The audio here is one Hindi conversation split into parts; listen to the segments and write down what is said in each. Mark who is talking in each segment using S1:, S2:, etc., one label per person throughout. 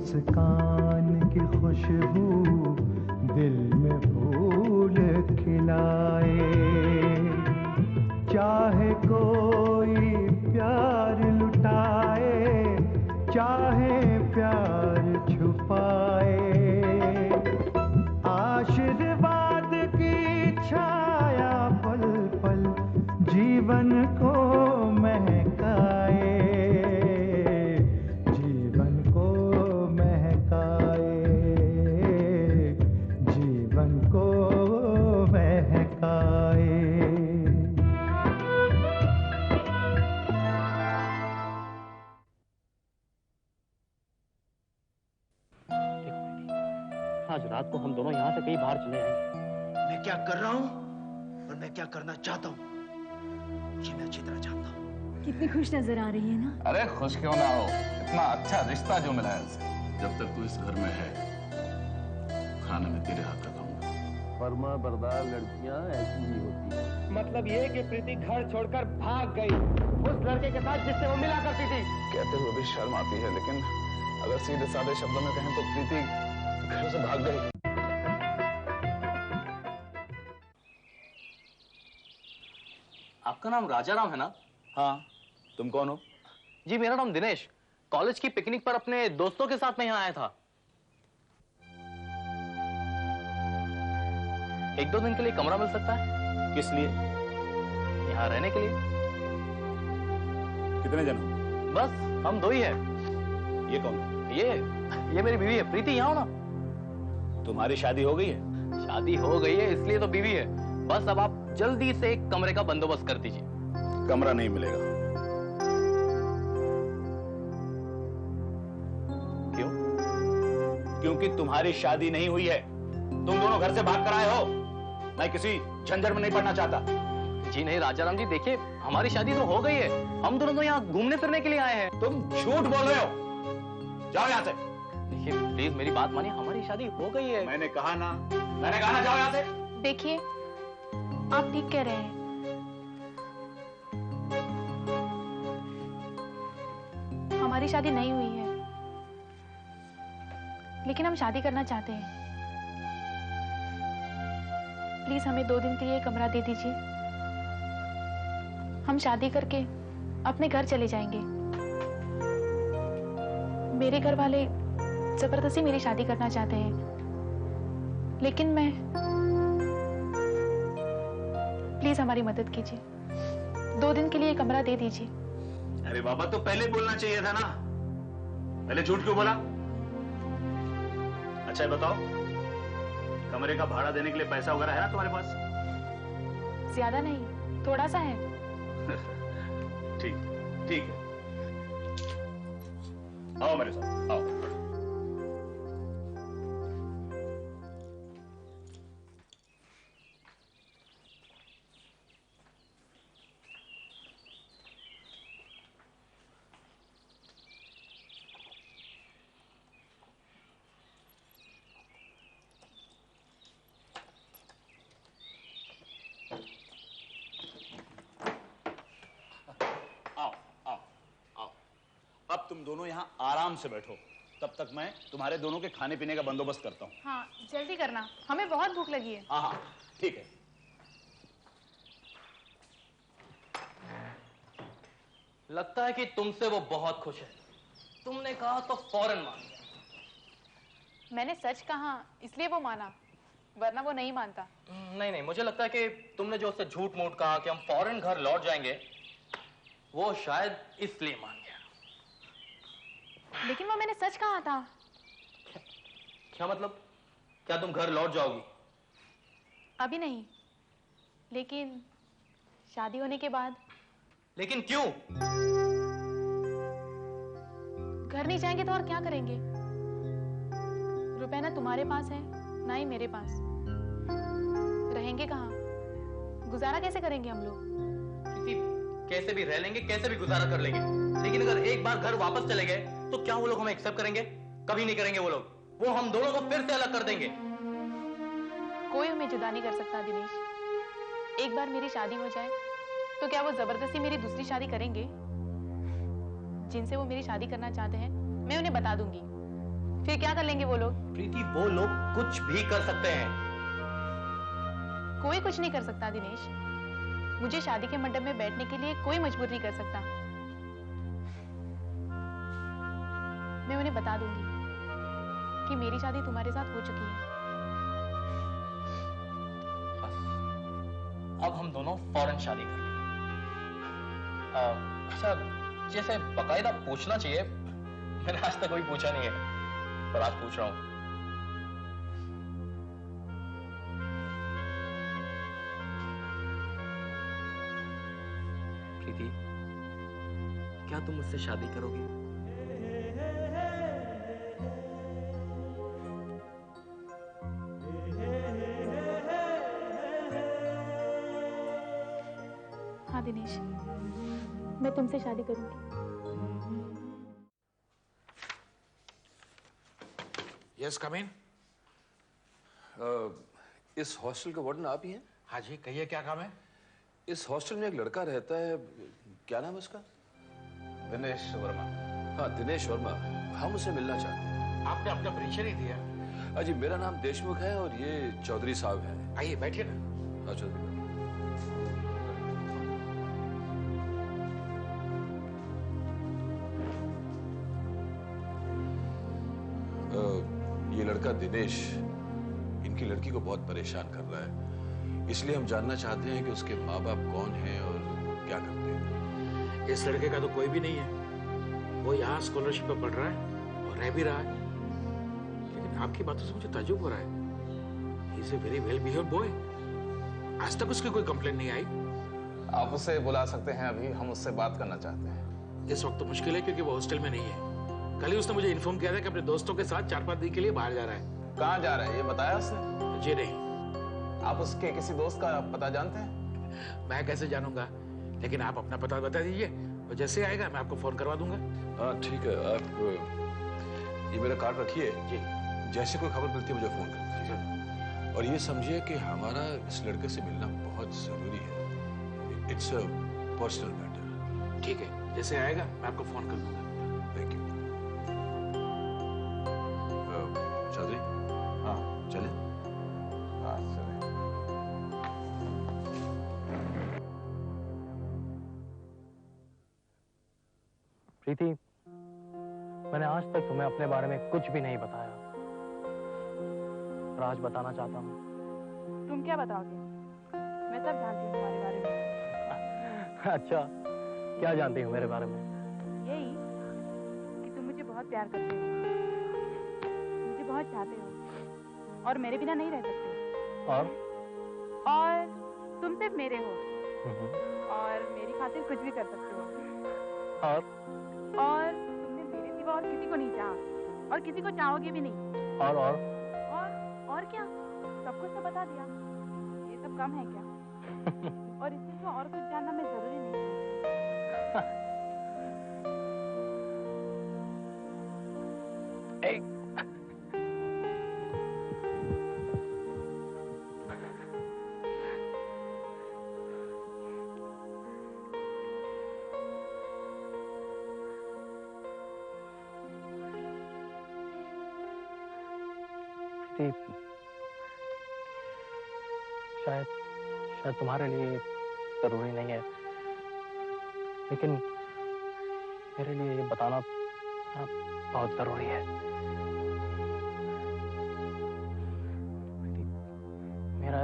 S1: मुस्कान की खुशबू दिल में फूल खिलाए। चाहे कोई प्यार लुटाए, चाहे प्यार छुपाए, आशीर्वाद की छाया पल पल जीवन को महकाए, जीवन को महकाए, जीवन को महकाए।
S2: आज रात को हम दोनों यहाँ से कहीं बाहर चले आएंगे।
S3: मैं क्या कर रहा हूँ और मैं क्या करना चाहता हूँ ये मैं अच्छी तरह जानता हूँ।
S4: कितनी खुश नजर आ रही है ना।
S5: अरे खुश क्यों ना हो, इतना अच्छा रिश्ता जो मिला है उसे। जब तक तू इस घर में है खाने में तेरे हाथ का खाऊंगा।
S6: फर्मा बरदार लड़कियां ऐसी ही होती हैं।
S2: मतलब ये कि प्रीति घर छोड़कर भाग गई उस लड़के के साथ जिससे वो मिला करती थी।
S5: कहते हुए भी शर्म आती है, लेकिन अगर सीधे साधे शब्दों में कहें तो प्रीति घर से भाग गई।
S2: आपका नाम राजाराम है ना?
S5: हाँ, तुम कौन हो?
S2: जी मेरा नाम दिनेश। कॉलेज की पिकनिक पर अपने दोस्तों के साथ मैं यहाँ आया था। एक दो दिन के लिए कमरा मिल सकता है?
S5: किस लिए?
S2: यहाँ रहने के लिए।
S5: कितने जन हो?
S2: बस हम दो ही है।
S5: ये कौन?
S2: ये मेरी बीवी है प्रीति। यहाँ हो ना।
S5: तुम्हारी शादी हो गई है?
S2: शादी हो गई है इसलिए तो बीवी है। बस अब आप जल्दी से एक कमरे का बंदोबस्त कर दीजिए।
S5: कमरा नहीं मिलेगा।
S2: क्यों?
S5: क्योंकि तुम्हारी शादी नहीं हुई है। तुम दोनों घर से भाग कर आए हो। मैं किसी झंझट में नहीं पड़ना चाहता।
S2: जी नहीं राजाराम जी, देखिए हमारी शादी तो हो गई है। हम दोनों तो यहाँ घूमने फिरने के लिए आए हैं।
S5: तुम झूठ बोल रहे हो। जाओ यहाँ से।
S2: देखिए प्लीज मेरी बात मानिए, हमारी शादी हो गई है।
S5: मैंने कहा ना, जाओ यहाँ से।
S4: देखिए आप ठीक कह रहे हैं। हमारी शादी नहीं हुई है, लेकिन हम शादी करना चाहते हैं। प्लीज हमें 2 दिन के लिए कमरा दे दीजिए। हम शादी करके अपने घर चले जाएंगे। मेरे घर वाले जबरदस्ती मेरी शादी करना चाहते हैं, लेकिन मैं प्लीज हमारी मदद कीजिए। 2 दिन के लिए कमरा दे दीजिए।
S5: अरे बाबा, तो पहले बोलना चाहिए था ना। पहले झूठ क्यों बोला? अच्छा ये बताओ, कमरे का भाड़ा देने के लिए पैसा वगैरह है ना तुम्हारे पास?
S4: ज्यादा नहीं, थोड़ा सा है।
S5: ठीक है। आओ मेरे साथ, आओ। अब तुम दोनों यहाँ आराम से बैठो, तब तक मैं तुम्हारे दोनों के खाने पीने का बंदोबस्त करता हूँ।
S4: हाँ जल्दी करना, हमें बहुत भूख लगी है।
S5: हाँ ठीक है।
S2: लगता है कि तुमसे वो बहुत खुश है। तुमने कहा तो फौरन मान गया।
S4: मैंने सच कहा इसलिए वो माना, वरना वो नहीं मानता।
S2: नहीं, मुझे लगता है कि तुमने जो उससे झूठ मूठ कहा कि हम फौरन घर लौट जाएंगे, वो शायद इसलिए मान गया।
S4: लेकिन वो मैंने सच कहा था।
S2: क्या मतलब? क्या तुम घर लौट जाओगी?
S4: अभी नहीं, लेकिन शादी होने के बाद।
S2: लेकिन क्यों?
S4: घर नहीं जाएंगे तो और क्या करेंगे? रुपए ना तुम्हारे पास है ना ही मेरे पास। रहेंगे कहाँ? गुजारा कैसे करेंगे हम लोग?
S2: कैसे भी रह लेंगे, कैसे भी गुजारा कर लेंगे, लेकिन अगर एक बार घर वापस चले गए तो क्या वो लोग हमें एक्सेप्ट करेंगे? कभी नहीं करेंगे वो लोग। वो हम दोनों को फिर से अलग कर देंगे।
S4: कोई हमें जुदा नहीं कर सकता दिनेश। एक बार मेरी शादी हो जाए तो क्या वो जबरदस्ती मेरी दूसरी शादी करेंगे? जिनसे वो मेरी शादी करना चाहते हैं मैं उन्हें बता दूंगी, फिर क्या कर लेंगे वो लोग?
S2: प्रीति, वो लोग कुछ भी कर सकते हैं।
S4: कोई कुछ नहीं कर सकता दिनेश। मुझे शादी के मंडप में बैठने के लिए कोई मजबूर नहीं कर सकता। मैं उन्हें बता दूंगी कि मेरी शादी तुम्हारे साथ हो चुकी है।
S2: बस अब हम दोनों फौरन शादी कर लेंगे। अच्छा, जैसे बकायदा पूछना चाहिए, मैंने आज तक कोई पूछा नहीं है, पर आज पूछ रहा हूं। प्रीति, क्या तुम मुझसे शादी करोगी?
S4: हाँ दिनेश, मैं तुमसे शादी करूंगी।
S7: यस, कम इन।
S6: इस हॉस्टल का वार्डन आप ही हैं?
S7: हाँ जी, कहिए क्या काम है?
S6: इस हॉस्टल में एक लड़का रहता है, क्या नाम है उसका?
S5: दिनेश वर्मा।
S6: हाँ, दिनेश वर्मा। हम उसे मिलना चाहते हैं।
S7: आपने अपना परिचय नहीं दिया।
S6: हाँ जी, मेरा नाम देशमुख है और ये चौधरी साहब हैं।
S7: आइए बैठिए ना।
S6: हाँ चौधरी। ये लड़का दिनेश इनकी लड़की को बहुत परेशान कर रहा है, इसलिए हम जानना चाहते हैं कि उसके माँ बाप कौन हैं और क्या करते हैं।
S7: इस लड़के का तो कोई भी नहीं है। वो यहाँ स्कॉलरशिप पर पढ़ रहा है और रह भी रहा है। लेकिन आपकी बातों से मुझे ताज्जुब हो रहा है। He is a very well behaved boy. आज तक उसकी कोई कंप्लेंट नहीं आई।
S5: आप उसे बुला सकते हैं, अभी हम उससे बात करना चाहते हैं।
S7: इस वक्त तो मुश्किल है क्योंकि वो हॉस्टल में नहीं है। कल ही उसने मुझे इन्फॉर्म किया था कि अपने दोस्तों के साथ 4-5 दिन के लिए बाहर जा रहा है।
S5: कहाँ जा रहा है ये बताया उसने?
S7: जी नहीं।
S5: आप उसके किसी दोस्त का पता जानते हैं?
S7: मैं कैसे जानूंगा, लेकिन आप अपना पता बता दीजिए और जैसे आएगा मैं आपको फोन करवा दूंगा।
S6: हाँ ठीक है, आप ये मेरा कार्ड रखिए
S7: जी।
S6: जैसे कोई खबर मिलती है मुझे फोन कर दीजिए। और ये समझिए कि हमारा इस लड़के से मिलना बहुत जरूरी है। It's a personal matter.
S7: ठीक है, जैसे आएगा मैं आपको फोन कर दूंगा।
S6: Thank you. चौधरी,
S5: हाँ
S6: चले।
S5: हाँ चले।
S8: प्रीति, मैंने आज तक तुम्हें अपने बारे में कुछ भी नहीं बताया, पर आज बताना चाहता हूँ।
S4: तुम क्या बताओगे? मैं सब जानती हूँ तुम्हारे बारे में।
S8: अच्छा, क्या जानती हो मेरे बारे में?
S4: यही कि तुम मुझे बहुत प्यार करते हो, मुझे बहुत चाहते हो और मेरे बिना नहीं रह सकते। और तुम सिर्फ मेरे हो और मेरी खातिर कुछ भी कर सकते हो। और तुमने मेरे सिवा और किसी को नहीं चाहा और किसी को चाहोगे भी नहीं। और क्या? सब कुछ तो बता दिया। ये सब कम है क्या? और इससे तो और कुछ जानना मैं जरूरी नहीं है।
S8: शायद तुम्हारे लिए जरूरी नहीं है, लेकिन मेरे लिए ये बताना बहुत जरूरी है। मेरा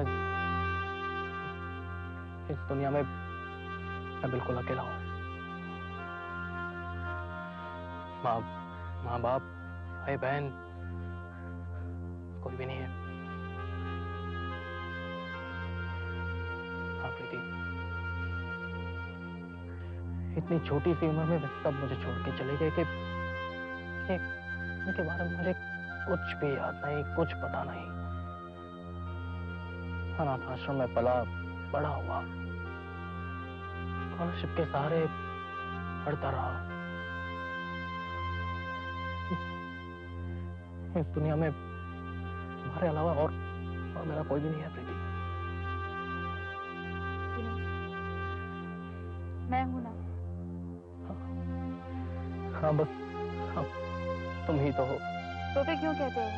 S8: इस दुनिया में मैं बिल्कुल अकेला हूँ। माँ बाप, भाई बहन कोई भी नहीं है। हाँ प्रीति, इतनी छोटी सी उम्र में वे सब मुझे छोड़ के चले गए कि उनके बारे में मुझे कुछ भी याद नहीं, कुछ पता नहीं। अनाथ आश्रम में पला बड़ा हुआ, स्कॉलरशिप के सहारे पढ़ता रहा। इस दुनिया में तुम्हारे अलावा और मेरा कोई भी नहीं है प्रीति।
S4: मैं हूं ना।
S8: हाँ बस, हाँ, तुम ही तो हो।
S4: तो फिर क्यों कहते हो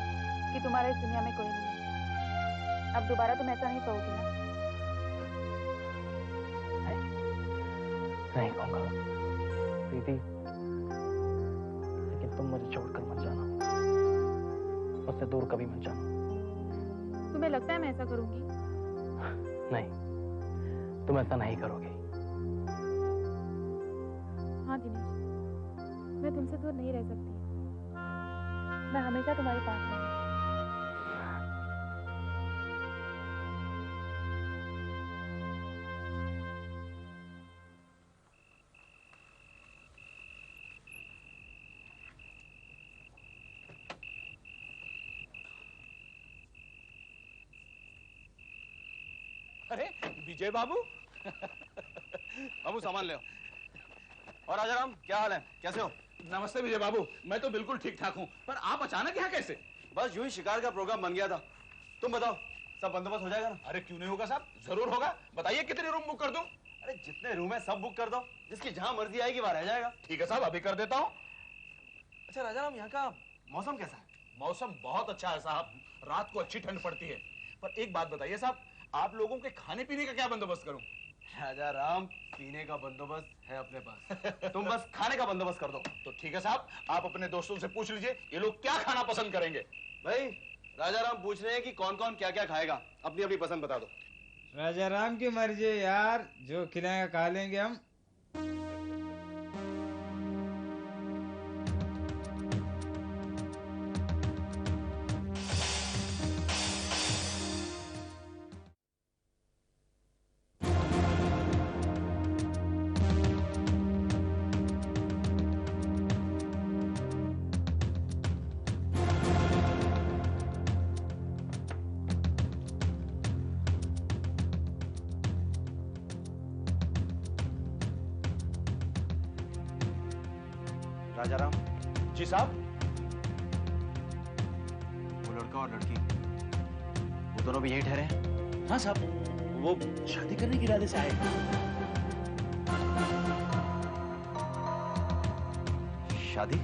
S4: कि तुम्हारा इस दुनिया में कोई नहीं है? अब दोबारा तुम ऐसा नहीं कहोगे ना?
S8: नहीं कहूंगा प्रीति, लेकिन तुम मुझे छोड़कर मत जाना, मुझसे दूर कभी मत जाना।
S4: तुम्हें लगता है मैं ऐसा करूंगी?
S8: नहीं, तुम ऐसा नहीं करोगे।
S4: हाँ दिनेश, मैं तुमसे दूर नहीं रह सकती। मैं हमेशा तुम्हारे पास रहूंगी।
S5: अरे विजय बाबू बाबू सामान ले आओ। और राजाराम, क्या हाल है, कैसे हो? नमस्ते विजय बाबू, मैं तो बिल्कुल ठीक ठाक हूँ, पर आप अचानक यहाँ कैसे? बस यूं ही शिकार का प्रोग्राम बन गया था। तुम बताओ, सब बंदोबस्त हो जाएगा ना? अरे क्यों नहीं होगा साहब, जरूर होगा। बताइए कितने रूम बुक कर दूं? अरे जितने रूम है सब बुक कर दो, जिसकी जहां मर्जी आएगी वहां रह जाएगा। ठीक है साहब, अभी कर देता हूँ। अच्छा राजाराम, यहाँ का मौसम कैसा है? मौसम बहुत अच्छा है साहब, रात को अच्छी ठंड पड़ती है। पर एक बात बताइए साहब, आप लोगों के खाने पीने का क्या बंदोबस्त करूं? राजा राम, पीने का बंदोबस्त है अपने पास। तुम बस खाने का बंदोबस्त कर दो। तो ठीक है साहब, आप अपने दोस्तों से पूछ लीजिए ये लोग क्या खाना पसंद करेंगे। भाई राजा राम पूछ रहे हैं कि कौन कौन क्या क्या खाएगा, अपनी अपनी पसंद बता दो।
S9: राजा राम की मर्जी है यार, जो खिलाएगा खा लेंगे हम।
S3: राजाराम
S5: जी साहब।
S3: वो लड़का और लड़की, वो दोनों भी यहीं ठहरे हैं?
S5: हाँ साहब, वो शादी करने के इरादे से आए।
S3: शादी?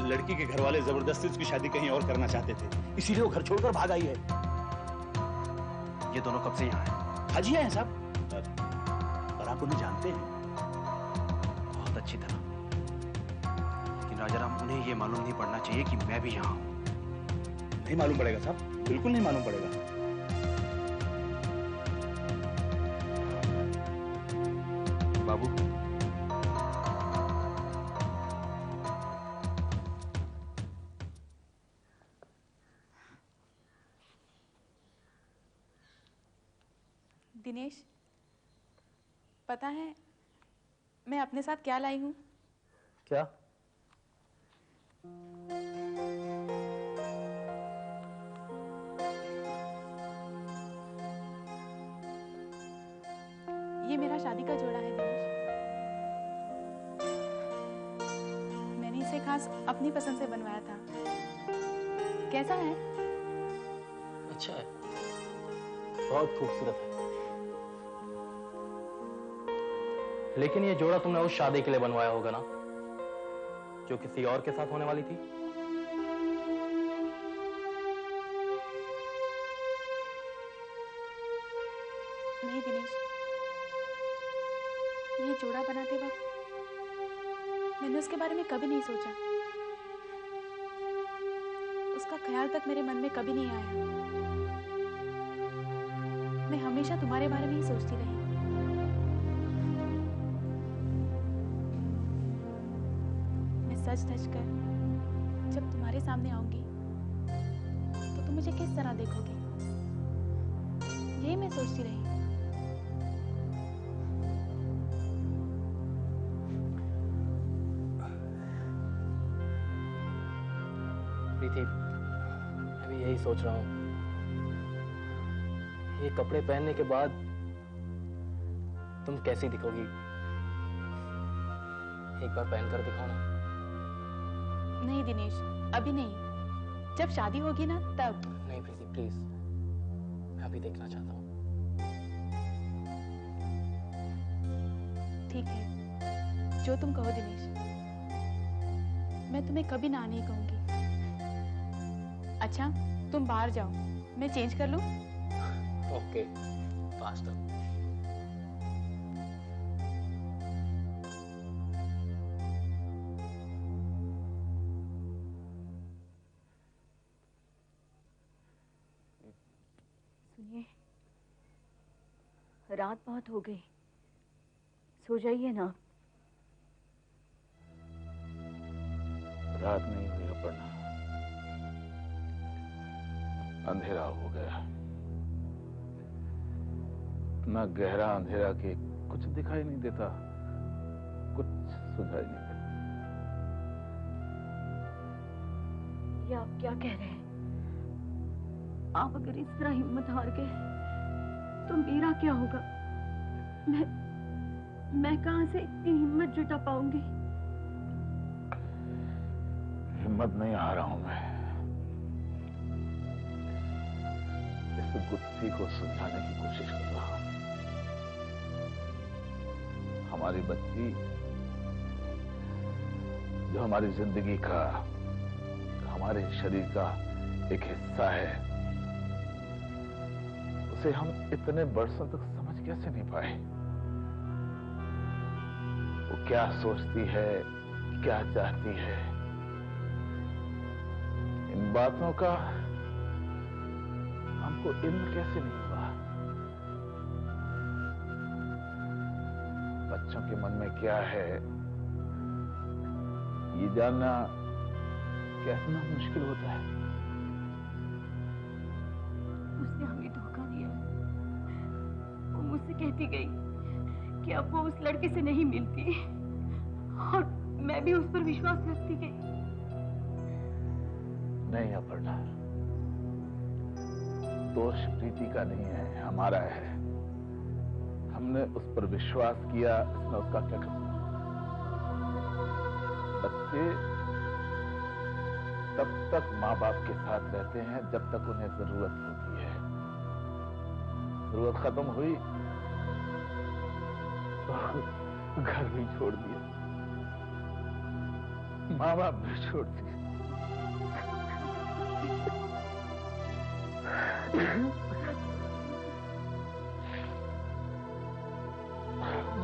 S5: लड़की के घर वाले जबरदस्ती उसकी शादी कहीं और करना चाहते थे, इसीलिए वो घर छोड़कर भाग आई है।
S3: ये दोनों कब से यहाँ हैं?
S5: हाजी हैं साहब, पर आप उन्हें जानते हैं?
S3: बहुत अच्छी तरह। लेकिन राजाराम, उन्हें ये मालूम नहीं पड़ना चाहिए कि मैं भी यहाँ हूँ।
S5: नहीं मालूम पड़ेगा साहब, बिल्कुल नहीं मालूम पड़ेगा।
S3: बाबू,
S4: दिनेश, पता है मैं अपने साथ क्या लाई हूँ?
S8: क्या?
S4: ये मेरा शादी का जोड़ा है दिनेश। मैंने इसे खास अपनी पसंद से बनवाया था। कैसा है?
S8: अच्छा है, बहुत खूबसूरत है। लेकिन ये जोड़ा तुमने उस शादी के लिए बनवाया होगा ना, जो किसी और के साथ होने वाली थी?
S4: नहीं दिनेश, ये जोड़ा बनाते वक्त मैंने उसके बारे में कभी नहीं सोचा। उसका ख्याल तक मेरे मन में कभी नहीं आया। मैं हमेशा तुम्हारे बारे में ही सोचती रही। मैं सच धज कर जब तुम्हारे सामने आऊंगी तो तुम मुझे किस तरह देखोगी, यही मैं सोचती रही।
S8: प्रीति, मैं भी यही सोच रहा हूँ। ये कपड़े पहनने के बाद तुम कैसी दिखोगी, एक बार पहनकर दिखाओ ना।
S4: नहीं दिनेश, अभी नहीं, जब शादी होगी ना तब।
S8: नहीं प्रीति प्लीज, मैं अभी देखना चाहता हूँ।
S4: ठीक है, जो तुम कहो दिनेश। मैं तुम्हें कभी ना नहीं कहूंगी। अच्छा तुम बाहर जाओ, मैं चेंज कर लूं?
S5: Okay, faster.
S10: सुनिए, रात बहुत हो गई, सो जाइए ना।
S6: रात नहीं हुई अपर्णा, अंधेरा हो गया। इतना गहरा अंधेरा कि कुछ दिखाई नहीं देता, कुछ सुझाई नहीं देता।
S10: ये आप क्या कह रहे हैं? आप अगर इस तरह हिम्मत हार गए तो मेरा क्या होगा? मैं कहां से इतनी हिम्मत जुटा पाऊंगी?
S6: हिम्मत नहीं हारा हूं मैं, इस गुत्थी को सुलझाने की कोशिश कर रहा हूं। हमारी बच्ची जो हमारी जिंदगी का, हमारे शरीर का एक हिस्सा है, उसे हम इतने बरसों तक समझ कैसे नहीं पाए? वो क्या सोचती है, क्या चाहती है, इन बातों का हमको इल्म कैसे नहीं हुआ? बच्चों के मन में क्या है, ये जानना कितना मुश्किल होता है।
S10: उसने हमें धोखा दिया। वो मुझसे कहती गई कि अब वो उस लड़के से नहीं मिलती, और मैं भी उस पर विश्वास रखती गई।
S6: नहीं अपर्णा, दोष प्रीति का नहीं है, हमारा है। हमने उस पर विश्वास किया, इसमें उसका क्या कसूर? बच्चे तब तक माँ बाप के साथ रहते हैं जब तक उन्हें जरूरत होती है। जरूरत खत्म हुई तो घर भी छोड़ दिया, माँ बाप भी छोड़ दिए।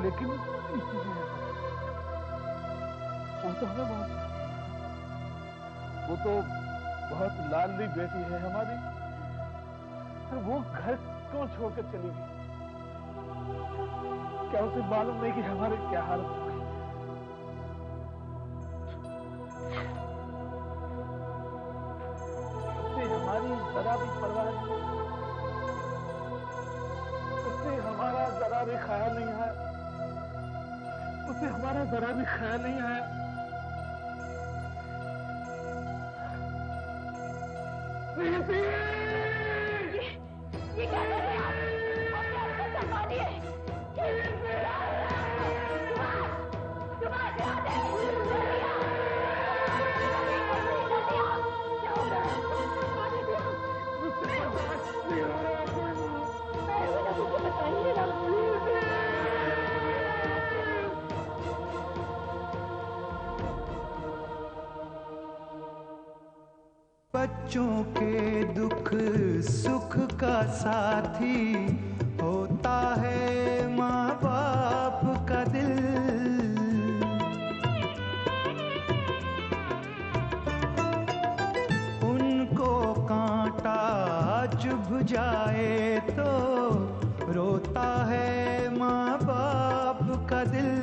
S6: लेकिन वो तो हमें वो तो बहुत लाडली बेटी है हमारी, फिर वो घर क्यों छोड़कर चली गई? क्या उसे मालूम नहीं कि हमारे क्या हालत होगी? उसे हमारी जरा भी परवाह नहीं, उसे हमारा जरा भी ख्याल नहीं है, उसे हमारा जरा भी ख्याल नहीं है।
S10: ये क्या कर रहे हैं आप? अपने आप को संभालिए।
S1: बच्चों के दुख सुख का साथी होता है माँ बाप का दिल। उनको कांटा चुभ जाए तो रोता है माँ बाप का दिल।